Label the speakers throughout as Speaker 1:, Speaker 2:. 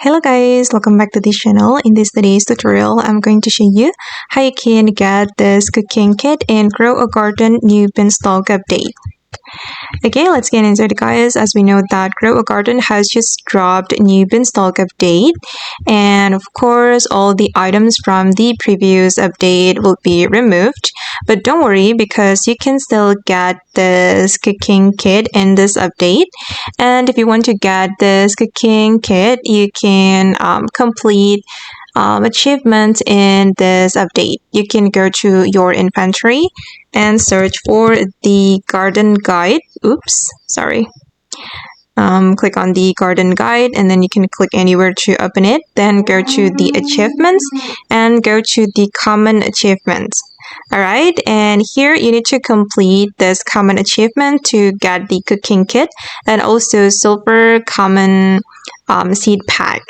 Speaker 1: Hello guys, welcome back to this channel. In today's tutorial, I'm going to show you how you can get this cooking kit and grow a garden new beanstalk update. Okay, let's get into it guys. As we know that Grow a Garden has just dropped new beanstalk update, and of course all the items from the previous update will be removed. But don't worry, because you can still get this cooking kit in this update. And if you want to get this cooking kit, you can complete achievements in this update. You can go to your inventory and search for the garden guide. Click on the garden guide, and then you can click anywhere to open it. Then go to the achievements and go to the common achievements. Alright, and here you need to complete this common achievement to get the cooking kit and also silver common seed pack.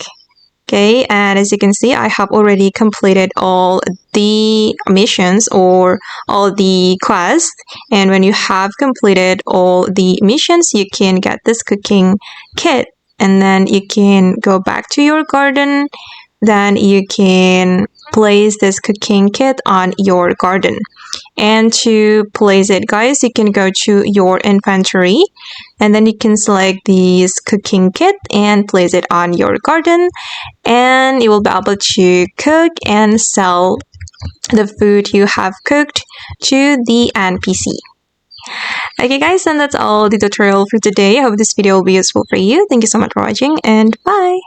Speaker 1: Okay, and as you can see, I have already completed all the missions or all the quests. And when you have completed all the missions, you can get this cooking kit. And then you can go back to your garden. Then you can place this cooking kit on your garden. And to place it, guys, you can go to your inventory and then you can select this cooking kit and place it on your garden, and you will be able to cook and sell the food you have cooked to the NPC. Okay guys, and that's all the tutorial for today. I hope this video will be useful for you. Thank you so much for watching, and bye!